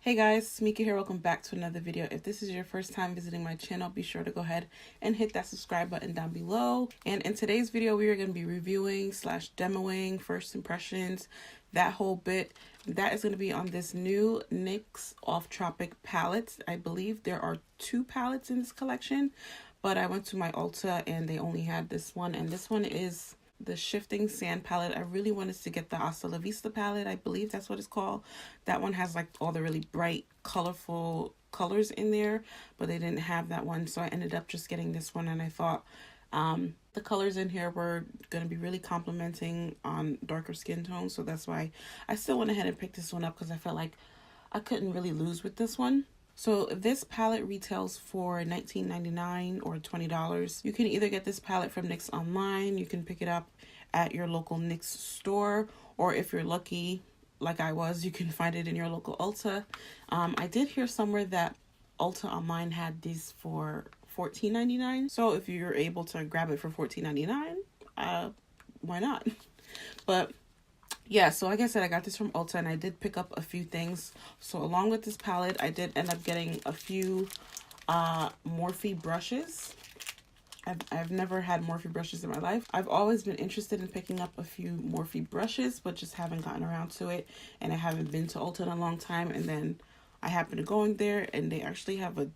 Hey guys, Mika here. Welcome back to another video. If this is your first time visiting my channel, be sure to go ahead and hit that subscribe button down below. And in today's video, we are going to be reviewing / demoing first impressions, that whole bit. That is going to be on this new NYX Off Tropic palette. I believe there are 2 palettes in this collection, but I went to my Ulta and they only had this one, and this one is the Shifting Sand palette. I really wanted to get the Hasta La Vista palette. I believe that's what it's called. That one has like all the really bright, colorful colors in there, but they didn't have that one, so I ended up just getting this one. And I thought the colors in here were going to be really complimenting on darker skin tones, so that's why I still went ahead and picked this one up, because I felt like I couldn't really lose with this one. So this palette retails for $19.99 or $20. You can either get this palette from NYX online, you can pick it up at your local NYX store, or if you're lucky, like I was, you can find it in your local Ulta. I did hear somewhere that Ulta online had these for $14.99. So if you're able to grab it for $14.99, why not? But yeah, so like I said, I got this from Ulta and I did pick up a few things. So along with this palette, I did end up getting a few Morphe brushes. I've never had Morphe brushes in my life. I've always been interested in picking up a few Morphe brushes, but just haven't gotten around to it. And I haven't been to Ulta in a long time. And then I happened to go in there and they actually have a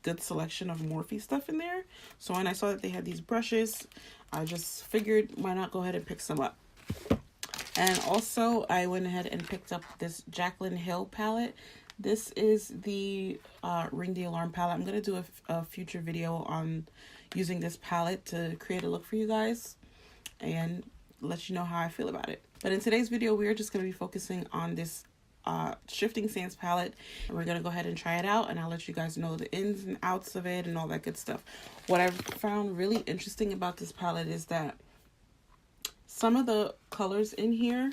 good selection of Morphe stuff in there. So when I saw that they had these brushes, I just figured, why not go ahead and pick some up. And also, I went ahead and picked up this Jaclyn Hill palette. This is the Ring the Alarm palette. I'm going to do a future video on using this palette to create a look for you guys and let you know how I feel about it. But in today's video, we are just going to be focusing on this Shifting Sands palette. And we're going to go ahead and try it out, and I'll let you guys know the ins and outs of it and all that good stuff. What I've found really interesting about this palette is that some of the colors in here,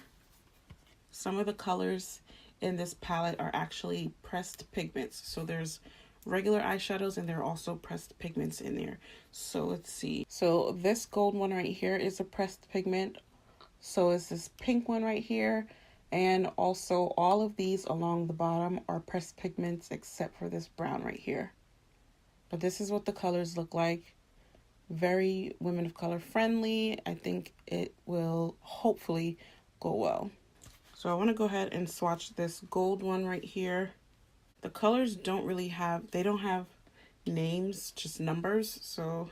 some of the colors in this palette are actually pressed pigments. So there's regular eyeshadows and there are also pressed pigments in there. So let's see. So this gold one right here is a pressed pigment. So is this pink one right here. And also all of these along the bottom are pressed pigments except for this brown right here. But this is what the colors look like. Very women of color friendly. I think it will hopefully go well. So I want to go ahead and swatch this gold one right here. The colors don't really have, they don't have names, just numbers. So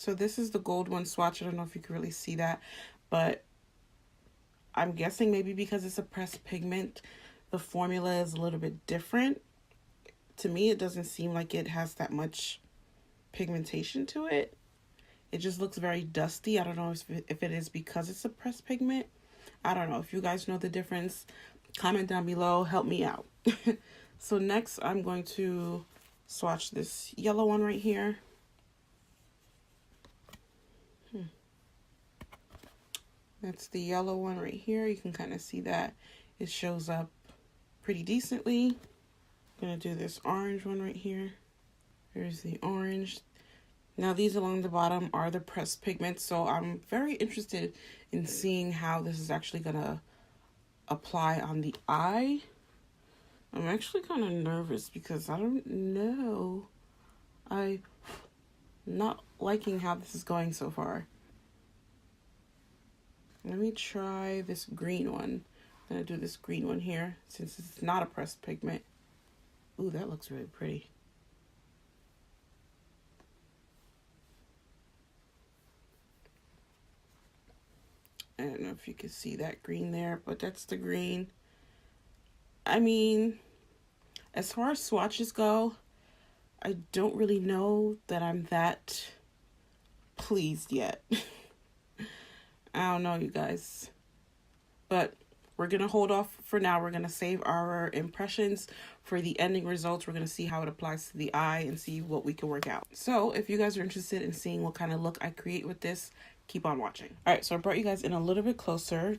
this is the gold one swatch. I don't know if you can really see that, but I'm guessing maybe because it's a pressed pigment, the formula is a little bit different. To me, it doesn't seem like it has that much pigmentation to it. It just looks very dusty. I don't know if it is because it's a pressed pigment. I don't know. If you guys know the difference, comment down below. Help me out. So next, I'm going to swatch this yellow one right here. That's the yellow one right here. You can kind of see that it shows up pretty decently. I'm gonna do this orange one right here. Here's the orange. Now these along the bottom are the pressed pigments, so I'm very interested in seeing how this is actually gonna apply on the eye. I'm actually kind of nervous because I don't know. I'm not liking how this is going so far. Let me try this green one. I'm gonna do this green one here since it's not a pressed pigment. Ooh, that looks really pretty. I don't know if you can see that green there, but that's the green. I mean, as far as swatches go, I don't really know that I'm that pleased yet. I don't know, you guys. But we're going to hold off for now. We're going to save our impressions for the ending results. We're going to see how it applies to the eye and see what we can work out. So if you guys are interested in seeing what kind of look I create with this, keep on watching. All right, so I brought you guys in a little bit closer.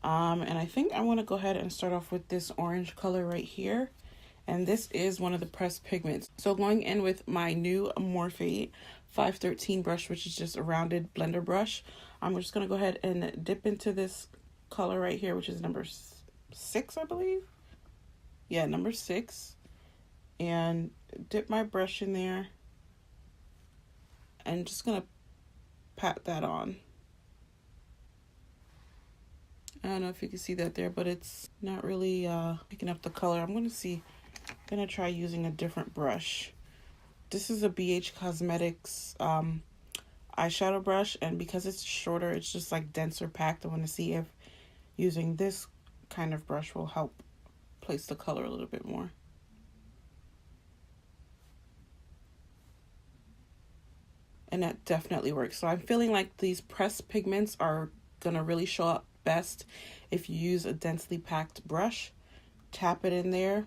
And I think I want to go ahead and start off with this orange color right here. And this is one of the pressed pigments. So going in with my new Morphe 513 brush, which is just a rounded blender brush. I'm just going to go ahead and dip into this color right here, which is number 6, I believe. Yeah, number 6. And dip my brush in there. And just going to pat that on. I don't know if you can see that there, but it's not really picking up the color. I'm going to try using a different brush. This is a BH Cosmetics eyeshadow brush, and because it's shorter, it's just like denser packed. I want to see if using this kind of brush will help place the color a little bit more. And that definitely works. So I'm feeling like these pressed pigments are gonna really show up best if you use a densely packed brush. Tap it in there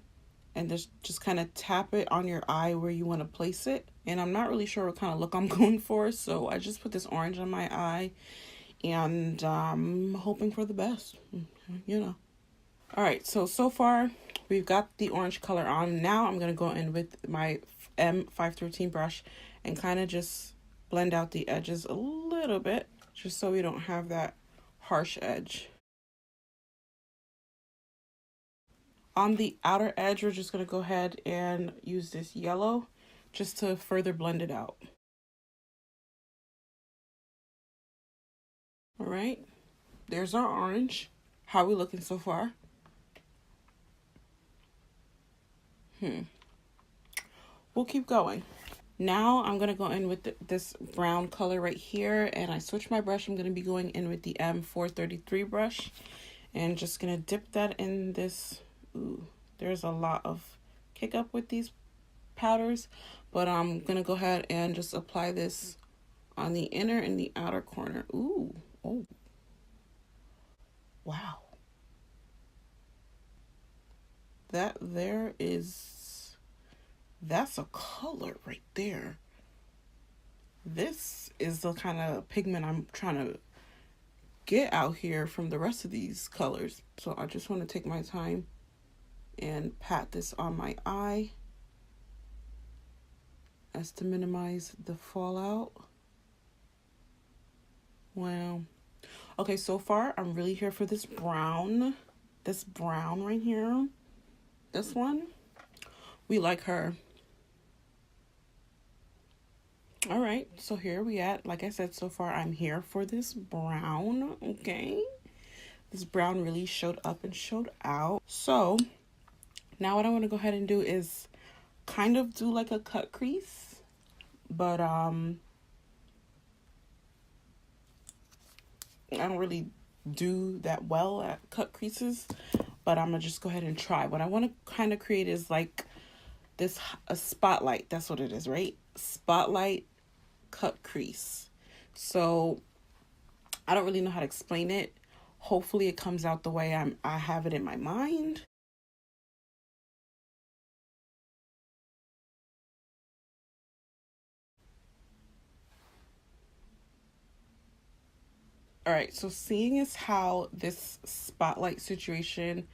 and just kind of tap it on your eye where you want to place it. And I'm not really sure what kind of look I'm going for, so I just put this orange on my eye, and I'm hoping for the best, you know. All right, so far we've got the orange color on. Now I'm gonna go in with my M513 brush and kind of just blend out the edges a little bit, just so we don't have that harsh edge. On the outer edge, we're just going to go ahead and use this yellow just to further blend it out. All right, there's our orange. How are we looking so far? We'll keep going. Now I'm going to go in with this brown color right here, and I switch my brush. I'm going to be going in with the M433 brush and just going to dip that in this. Ooh, there's a lot of kick up with these powders, but I'm gonna go ahead and just apply this on the inner and the outer corner. Ooh, oh, wow. That's a color right there. This is the kind of pigment I'm trying to get out here from the rest of these colors. So I just want to take my time and pat this on my eye as to minimize the fallout. Wow. Okay, so far I'm really here for this brown right here. This one, we like her. All right, so here we at, like I said, so far I'm here for this brown. Okay, this brown really showed up and showed out. So now what I want to go ahead and do is kind of do like a cut crease, but I don't really do that well at cut creases, but I'm gonna just go ahead and try. What I want to kind of create is like a spotlight. That's what it is, right? Spotlight cut crease. So I don't really know how to explain it. Hopefully it comes out the way I have it in my mind. All right, so seeing as how this spotlight situation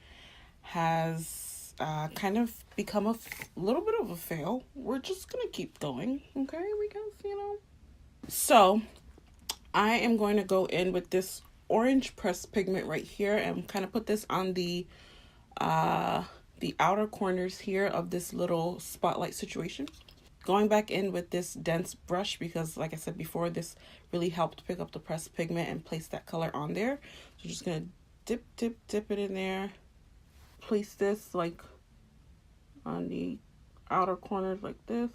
has kind of become a little bit of a fail, we're just gonna keep going, okay? So I am going to go in with this orange pressed pigment right here and kind of put this on the outer corners here of this little spotlight situation. Going back in with this dense brush because, like I said before, this really helped pick up the pressed pigment and place that color on there. So just gonna dip it in there. Place this like on the outer corners like this.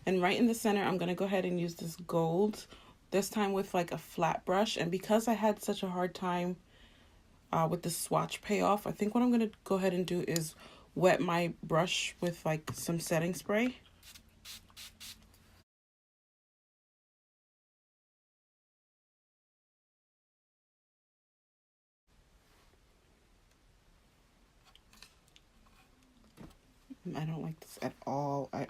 And right in the center, I'm gonna go ahead and use this gold, this time with like a flat brush. And because I had such a hard time with the swatch payoff, I think what I'm gonna go ahead and do is wet my brush with like some setting spray. I don't like this at all. I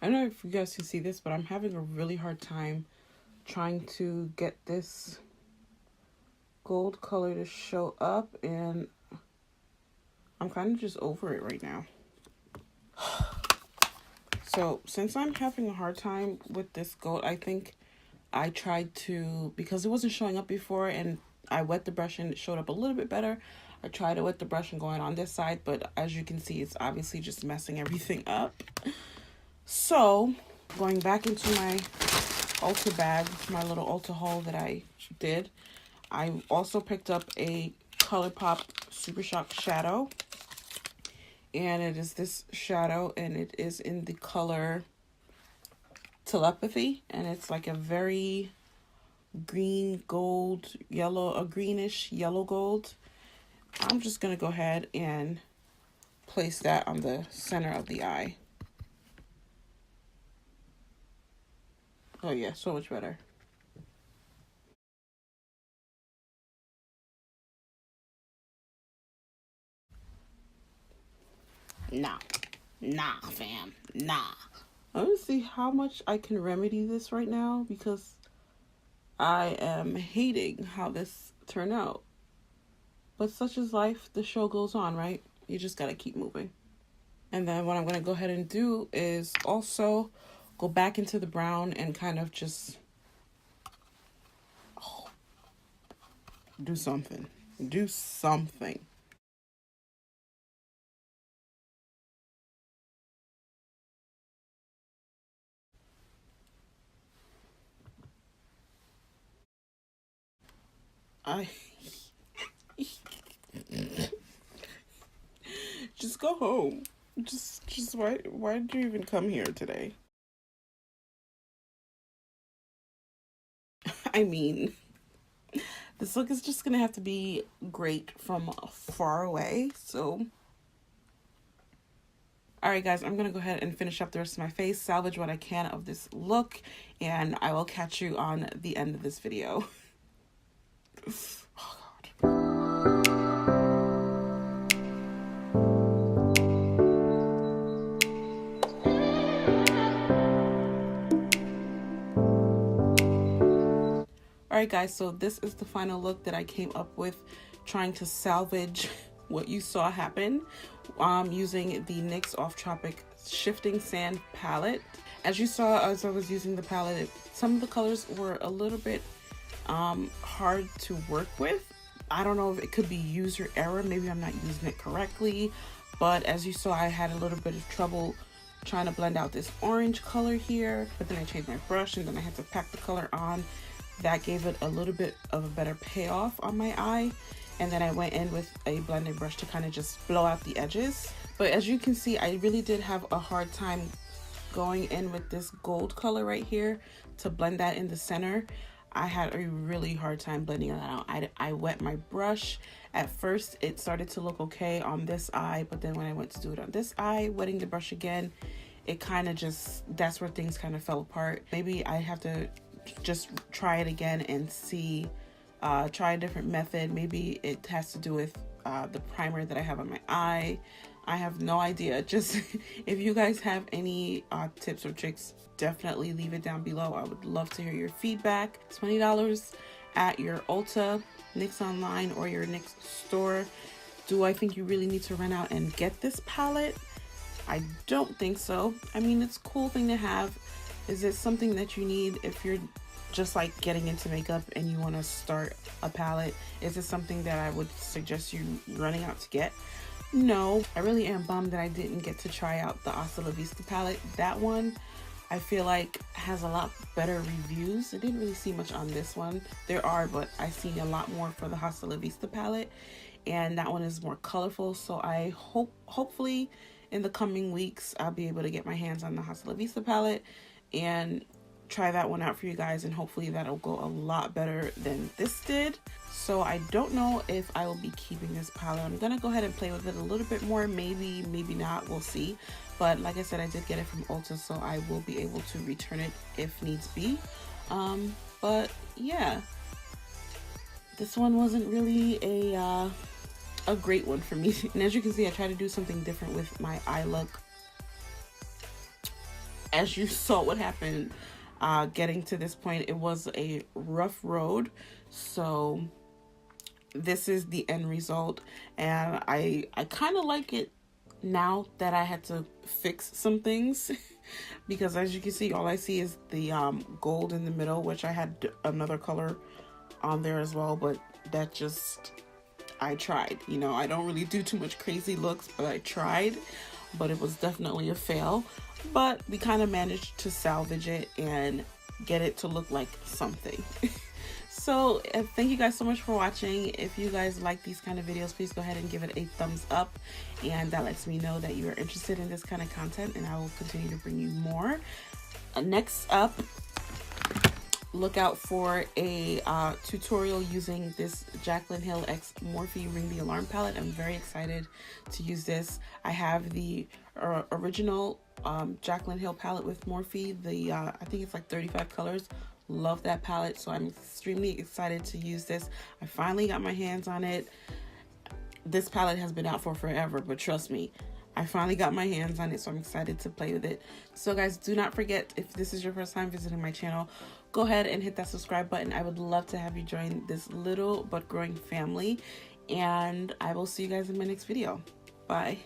don't know if you guys can see this, but I'm having a really hard time trying to get this gold color to show up, and I'm kind of just over it right now. So since I'm having a hard time with this gold, I think I tried to, because it wasn't showing up before and I wet the brush and it showed up a little bit better, I tried to wet the brush and going on this side, but as you can see, it's obviously just messing everything up. So going back into my Ulta bag, my little Ulta haul that I did, I also picked up a ColourPop Super Shock shadow, and it is this shadow, and it is in the color Telepathy, and it's like a very green gold yellow, a greenish yellow gold. I'm just gonna go ahead and place that on the center of the eye. Oh yeah, so much better. Nah, fam, nah. I'm gonna see how much I can remedy this right now, because I am hating how this turned out. But such is life, the show goes on, right? You just gotta keep moving. And then what I'm gonna go ahead and do is also go back into the brown and kind of just do something. Do something. Just go home. Just why did you even come here today? I mean, this look is just gonna have to be great from far away, so. Alright guys, I'm gonna go ahead and finish up the rest of my face, salvage what I can of this look, and I will catch you on the end of this video. Oh God. Alright guys, so this is the final look that I came up with, trying to salvage what you saw happen using the NYX Off Tropic Shifting Sand palette. As you saw, as I was using the palette, some of the colors were a little bit hard to work with. I don't know if it could be user error, maybe I'm not using it correctly, but as you saw, I had a little bit of trouble trying to blend out this orange color here, but then I changed my brush and then I had to pack the color on. That gave it a little bit of a better payoff on my eye, and then I went in with a blending brush to kind of just blow out the edges. But as you can see, I really did have a hard time going in with this gold color right here to blend that in the center. I had a really hard time blending that out. I wet my brush. At first it started to look okay on this eye, but then when I went to do it on this eye, wetting the brush again, it kind of just, that's where things kind of fell apart. Maybe I have to just try it again and see, try a different method. Maybe it has to do with the primer that I have on my eye. I have no idea. Just if you guys have any tips or tricks, definitely leave it down below. I would love to hear your feedback. $20 at your Ulta, NYX online, or your NYX store. Do I think you really need to run out and get this palette? I don't think so. I mean, it's a cool thing to have. Is it something that you need if you're just like getting into makeup and you want to start a palette? Is it something that I would suggest you running out to get? No. I really am bummed that I didn't get to try out the Hasta La Vista palette. That one I feel like has a lot better reviews. I didn't really see much on this one. There are, but I see a lot more for the Hasta La Vista palette, and that one is more colorful. So I hopefully in the coming weeks I'll be able to get my hands on the Hasta La Vista palette and try that one out for you guys, and hopefully that'll go a lot better than this did. So I don't know if I will be keeping this palette. I'm gonna go ahead and play with it a little bit more, maybe not, we'll see. But like I said, I did get it from Ulta, so I will be able to return it if needs be. But yeah, this one wasn't really a great one for me. And as you can see, I tried to do something different with my eye look. As you saw what happened, getting to this point. It was a rough road, so this is the end result, and I kind of like it now that I had to fix some things because as you can see, all I see is the gold in the middle, which I had another color on there as well, but that just, I tried, you know, I don't really do too much crazy looks, but I tried, but it was definitely a fail. But we kind of managed to salvage it and get it to look like something. So thank you guys so much for watching. If you guys like these kind of videos, please go ahead and give it a thumbs up, and that lets me know that you are interested in this kind of content, and I will continue to bring you more. Next up, look out for a tutorial using this Jaclyn Hill X Morphe Ring the Alarm palette. I'm very excited to use this. I have the original Jaclyn Hill palette with Morphe, the I think it's like 35 colors. Love that palette, so I'm extremely excited to use this. I finally got my hands on it. This palette has been out for forever, but trust me, I finally got my hands on it, so I'm excited to play with it. So guys, do not forget, if this is your first time visiting my channel, go ahead and hit that subscribe button. I would love to have you join this little but growing family, and I will see you guys in my next video. Bye.